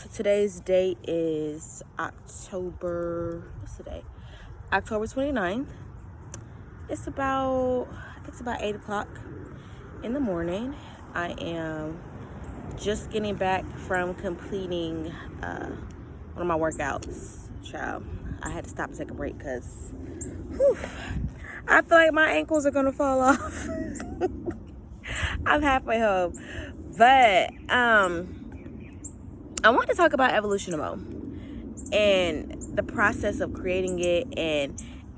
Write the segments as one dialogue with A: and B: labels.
A: So today's date is what's today? October 29th. It's about, I think it's about 8 o'clock in the morning. I am just getting back from completing one of my workouts. Child, I had to stop and take a break because I feel like my ankles are gonna fall off. I'm halfway home. But I want to talk about evolution and the process of creating it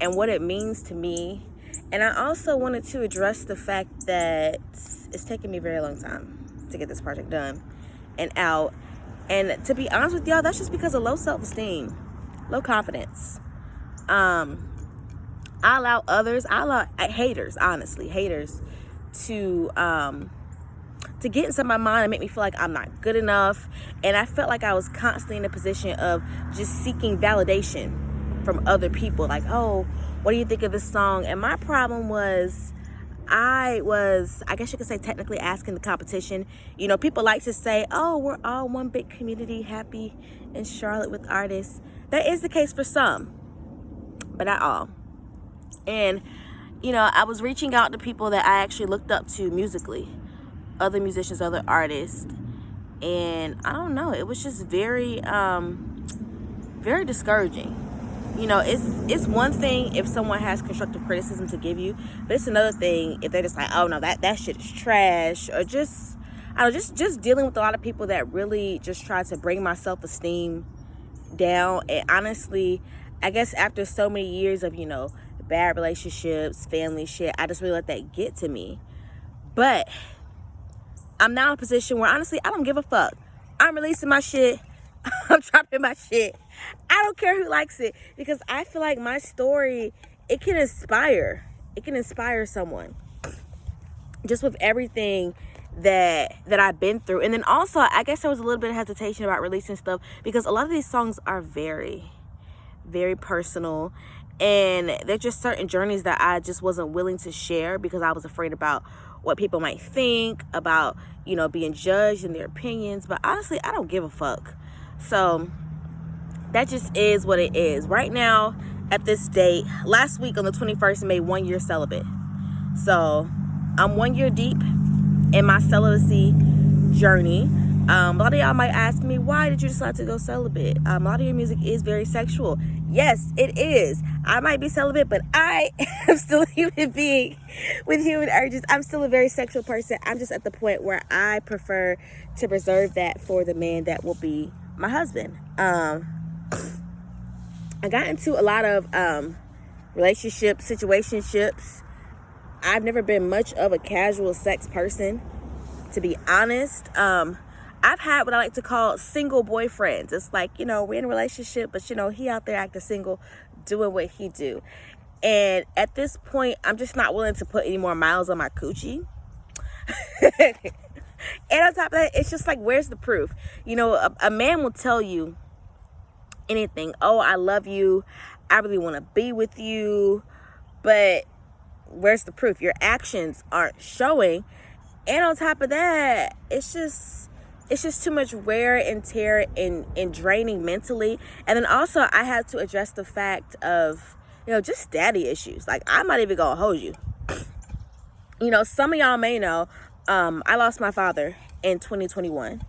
A: and what it means to me. And I also wanted to address the fact that it's taken me a very long time to get this project done and out. And to be honest with y'all, that's just because of low self-esteem, low confidence. I allow haters, honestly, to get inside my mind and make me feel like I'm not good enough. And I felt like I was constantly in a position of just seeking validation from other people. Like, oh, what do you think of this song? And my problem was, I guess you could say, technically asking the competition. You know, people like to say, oh, we're all one big community, happy in Charlotte with artists. That is the case for some, but not all. And, you know, I was reaching out to people that I actually looked up to musically, other musicians, other artists, and I don't know, it was just very very discouraging. You know, it's one thing if someone has constructive criticism to give you, but it's another thing if they're just like, oh no, that shit is trash, or just, I don't know, just dealing with a lot of people that really just try to bring my self-esteem down. And honestly, I guess after so many years of, you know, bad relationships, family shit, I just really let that get to me. But I'm now in a position where, honestly, I don't give a fuck. I'm releasing my shit. I'm dropping my shit. I don't care who likes it, because I feel like my story, it can inspire someone just with everything that I've been through. And then also, I guess there was a little bit of hesitation about releasing stuff because a lot of these songs are very, very personal, and they're just certain journeys that I just wasn't willing to share because I was afraid about what people might think about, you know, being judged and their opinions. But honestly, I don't give a fuck. So that just is what it is. Right now, at this date, last week on the 21st, I made 1 year celibate. So I'm 1 year deep in my celibacy journey. A lot of y'all might ask me, why did you decide to go celibate? A lot of your music is very sexual. Yes, it is. I might be celibate, but I am still a human being with human urges. I'm still a very sexual person. I'm just at the point where I prefer to preserve that for the man that will be my husband. I got into a lot of relationships, situationships. I've never been much of a casual sex person, to be honest. I've had what I like to call single boyfriends. It's like, you know, we're in a relationship, but, you know, he out there acting single, doing what he do. And at this point, I'm just not willing to put any more miles on my coochie. And on top of that, it's just like, where's the proof? You know, a man will tell you anything. Oh, I love you. I really want to be with you. But where's the proof? Your actions aren't showing. And on top of that, it's just too much wear and tear and draining mentally. And then also, I had to address the fact of, you know, just daddy issues. Like, I'm not even gonna hold you. You know, some of y'all may know, I lost my father in 2021.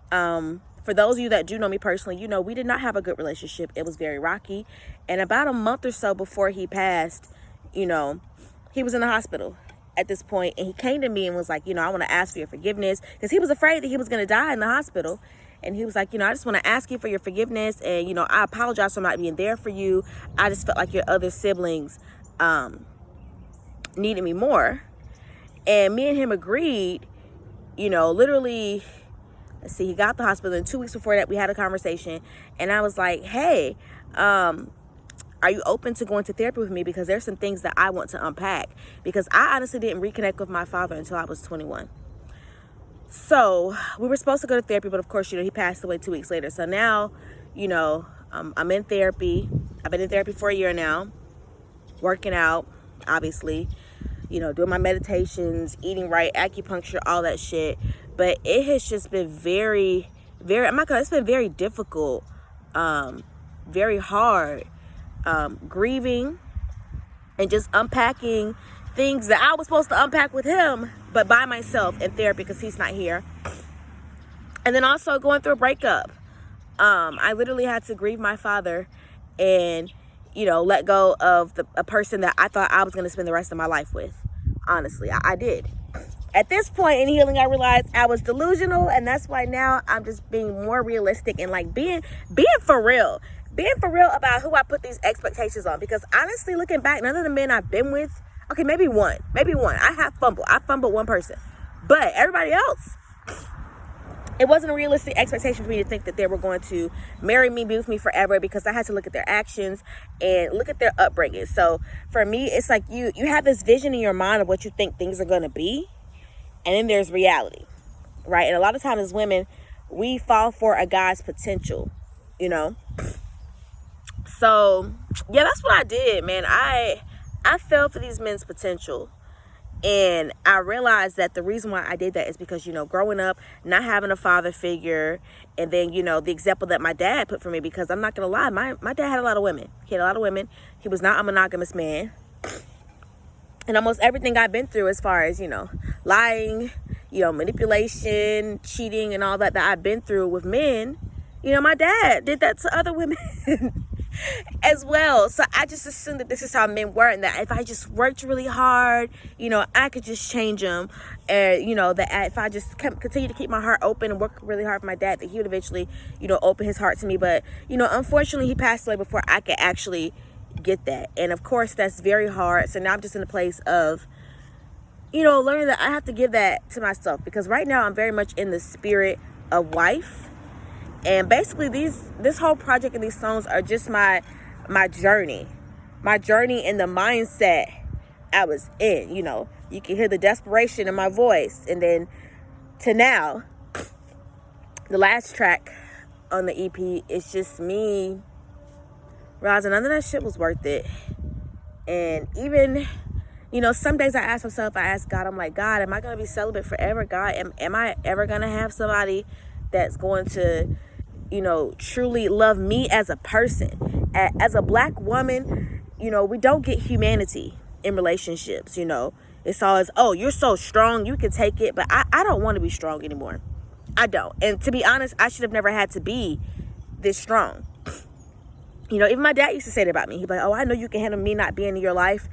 A: For those of you that do know me personally, you know, we did not have a good relationship. It was very rocky. And about a month or so before he passed, you know, he was in the hospital at this point, and he came to me and was like, you know, I want to ask for your forgiveness, because he was afraid that he was going to die in the hospital. And he was like, you know, I just want to ask you for your forgiveness, and, you know, I apologize for not being there for you. I just felt like your other siblings needed me more. And me and him agreed, you know, literally, let's see, he got the hospital, and 2 weeks before that, we had a conversation, and I was like, hey, are you open to going to therapy with me? Because there's some things that I want to unpack, because I honestly didn't reconnect with my father until I was 21. So we were supposed to go to therapy, but of course, you know, he passed away 2 weeks later. So now, you know, I'm in therapy. I've been in therapy for a year now, working out, obviously, you know, doing my meditations, eating right, acupuncture, all that shit. But it has just been very, it's been very difficult, very hard, grieving and just unpacking things that I was supposed to unpack with him, but by myself in therapy because he's not here. And then also going through a breakup. I literally had to grieve my father and, let go of a person that I thought I was going to spend the rest of my life with. Honestly, I did. At this point in healing, I realized I was delusional, and that's why now I'm just being more realistic and like being for real. Being for real about who I put these expectations on. Because honestly, looking back, none of the men I've been with, okay, maybe one. I fumbled one person. But everybody else, it wasn't a realistic expectation for me to think that they were going to marry me, be with me forever, because I had to look at their actions and look at their upbringing. So for me, it's like you have this vision in your mind of what you think things are going to be. And then there's reality, right? And a lot of times as women, we fall for a guy's potential, So, yeah, that's what I did, man. I fell for these men's potential. And I realized that the reason why I did that is because, growing up, not having a father figure, and then, the example that my dad put for me, because I'm not going to lie, my dad had a lot of women. He had a lot of women. He was not a monogamous man. And almost everything I've been through as far as, lying, manipulation, cheating, and all that I've been through with men, my dad did that to other women as well. So I just assumed that this is how men were, and that if I just worked really hard, I could just change them. And, that if I just continue to keep my heart open and work really hard for my dad, that he would eventually, open his heart to me. But, unfortunately, he passed away before I could actually get that. And of course, that's very hard. So now I'm just in a place of, learning that I have to give that to myself, because right now I'm very much in the spirit of wife. And basically this whole project and these songs are just my journey and the mindset I was in. You can hear the desperation in my voice. And then to now, the last track on the EP is just me realizing none of that shit was worth it. And even, some days I ask God, I'm like, God, am I going to be celibate forever? God, am I ever going to have somebody that's going to, truly love me as a person? As a black woman, we don't get humanity in relationships. It's always, oh, you're so strong, you can take it. But I don't want to be strong anymore. I don't. And to be honest, I should have never had to be this strong. Even my dad used to say that about me. He'd be like, oh, I know you can handle me not being in your life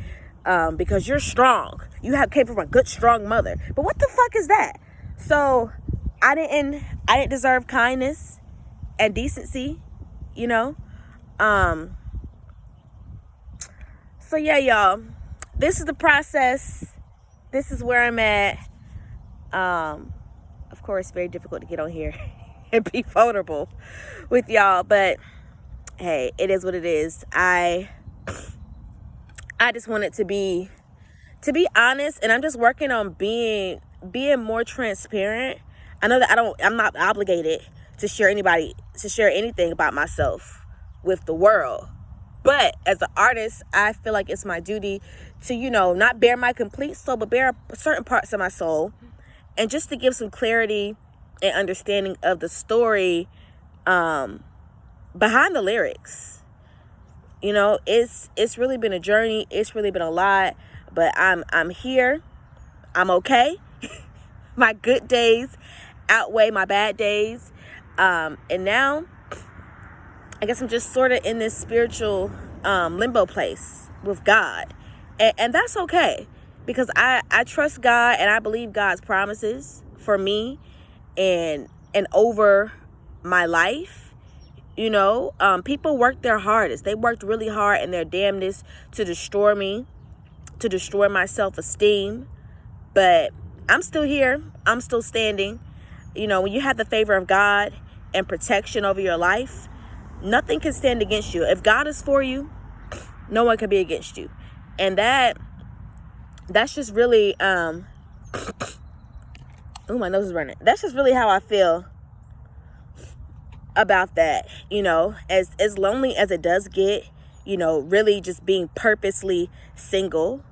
A: because you're strong. You came from a good, strong mother. But what the fuck is that? So I didn't deserve kindness and decency, So yeah, y'all, this is the process. This is where I'm at. Of course, very difficult to get on here and be vulnerable with y'all, but hey, it is what it is. I just want it to be honest, and I'm just working on being more transparent. I know that I'm not obligated to share anything about myself with the world. But as an artist, I feel like it's my duty to, not bare my complete soul, but bare certain parts of my soul, and just to give some clarity and understanding of the story behind the lyrics. It's really been a journey. It's really been a lot, but I'm here. I'm okay. My good days outweigh my bad days. And now I guess I'm just sort of in this spiritual limbo place with God. And that's okay, because I trust God, and I believe God's promises for me and over my life. People worked their hardest. They worked really hard and their damnedest to destroy me, to destroy my self-esteem. But I'm still here. I'm still standing. When you have the favor of God and protection over your life, nothing can stand against you. If God is for you, no one can be against you. And that's just really, oh, my nose is running. That's just really how I feel about that. As lonely as it does get, really just being purposely single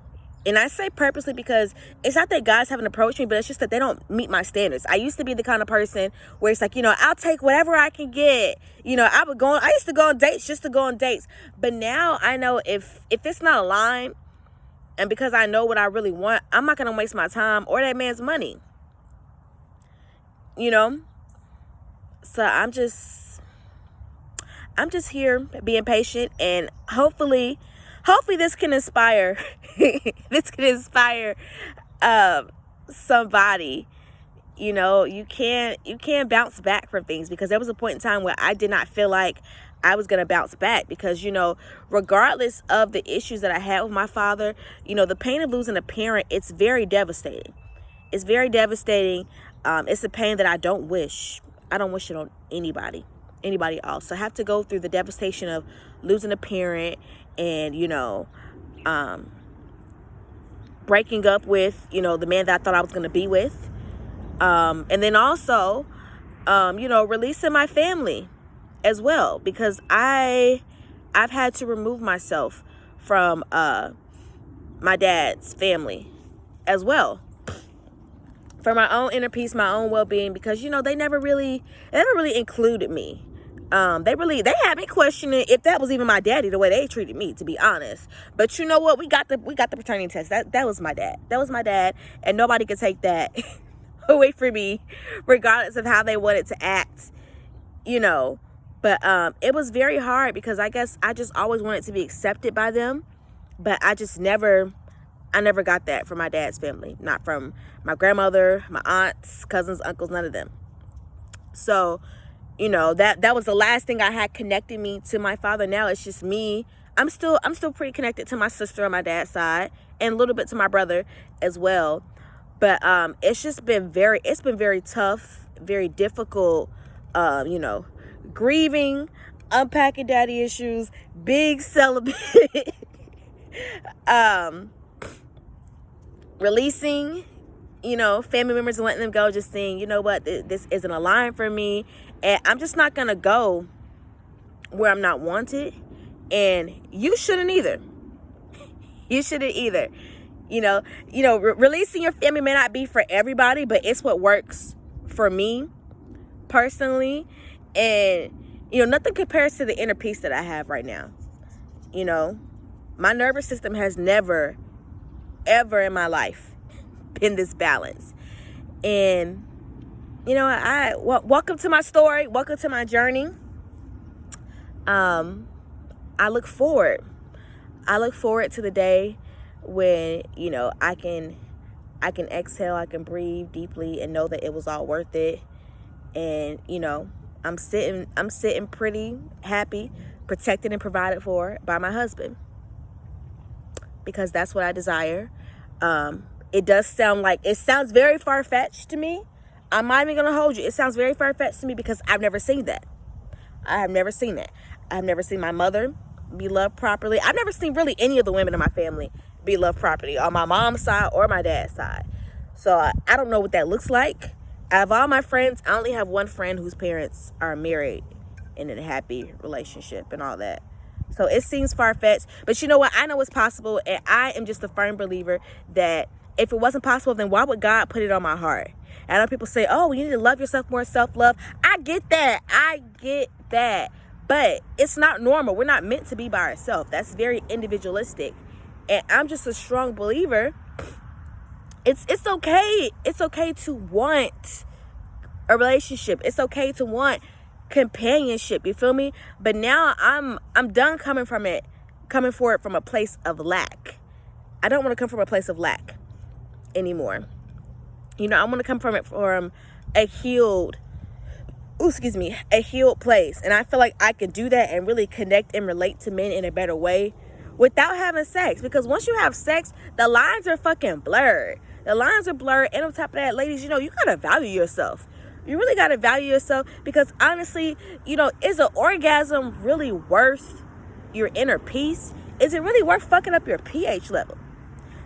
A: And I say purposely because it's not that guys haven't approached me, but it's just that they don't meet my standards. I used to be the kind of person where it's like, I'll take whatever I can get. I used to go on dates just to go on dates. But now I know if it's not aligned, and because I know what I really want, I'm not going to waste my time or that man's money. So I'm just here being patient, and hopefully this can inspire somebody. You can bounce back from things, because there was a point in time where I did not feel like I was going to bounce back, because regardless of the issues that I had with my father, the pain of losing a parent, it's very devastating. It's very devastating. It's a pain that I don't wish it on anybody else. So I have to go through the devastation of losing a parent, and breaking up with the man that I thought I was going to be with, and then also releasing my family as well, because I've had to remove myself from my dad's family as well, for my own inner peace, my own well-being, because they never really included me. They had me questioning if that was even my daddy, the way they treated me, to be honest. But you know what? We got the paternity test. That was my dad. That was my dad, and nobody could take that away from me, regardless of how they wanted to act. But it was very hard, because I guess I just always wanted to be accepted by them, but I never got that from my dad's family, not from my grandmother, my aunts, cousins, uncles, none of them. So, that was the last thing I had connected me to my father. Now it's just me. I'm still pretty connected to my sister on my dad's side, and a little bit to my brother as well. But it's been very tough, very difficult, grieving, unpacking daddy issues, big celibate, releasing, family members and letting them go, just saying, what, this isn't a line for me, and I'm just not gonna go where I'm not wanted, and you shouldn't either. Releasing your family may not be for everybody, but it's what works for me personally, and nothing compares to the inner peace that I have right now. My nervous system has never, ever in my life been this balanced. And welcome to my story, welcome to my journey. I look forward to the day when I can exhale, I can breathe deeply, and know that it was all worth it. And I'm sitting pretty happy, protected and provided for by my husband, because that's what I desire. It sounds very far-fetched to me. I'm not even gonna hold you. It sounds very far-fetched to me, because I've never seen that. I have never seen that. I've never seen my mother be loved properly. I've never seen really any of the women in my family be loved properly, on my mom's side or my dad's side. So I don't know what that looks like. Out of all my friends, I only have one friend whose parents are married and in a happy relationship and all that. So it seems far-fetched, but you know what? I know it's possible, and I am just a firm believer that if it wasn't possible, then why would God put it on my heart? I know people say, oh, you need to love yourself more, self-love. I get that. But it's not normal. We're not meant to be by ourselves. That's very individualistic. And I'm just a strong believer. It's okay. It's okay to want a relationship. It's okay to want companionship. You feel me? But now I'm done coming for it from a place of lack. I don't want to come from a place of lack anymore. I want to come from a healed place. And I feel like I can do that and really connect and relate to men in a better way without having sex. Because once you have sex, the lines are fucking blurred. The lines are blurred. And on top of that, ladies, you gotta value yourself. You really gotta value yourself, because honestly, is an orgasm really worth your inner peace? Is it really worth fucking up your pH level?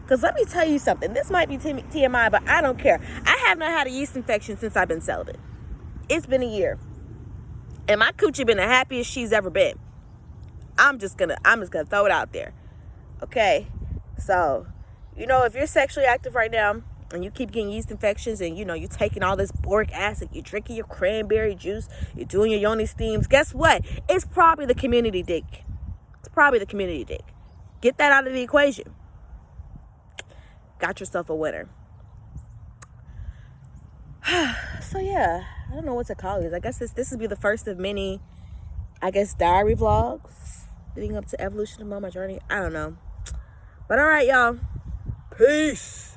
A: Because let me tell you something. This might be TMI, but I don't care. I have not had a yeast infection since I've been celibate. It's been a year. And my coochie been the happiest she's ever been. I'm just gonna throw it out there. Okay? So, You know, if you're sexually active right now and you keep getting yeast infections and, you know, you're taking all this boric acid, you're drinking your cranberry juice, you're doing your yoni steams, guess what? It's probably the community dick. It's probably the community dick. Get that out of the equation. Got yourself a winner. So yeah, I don't know what to call these. I guess this will be the first of many, I guess, diary vlogs leading up to evolution of my journey. I don't know. But all right, y'all. Peace.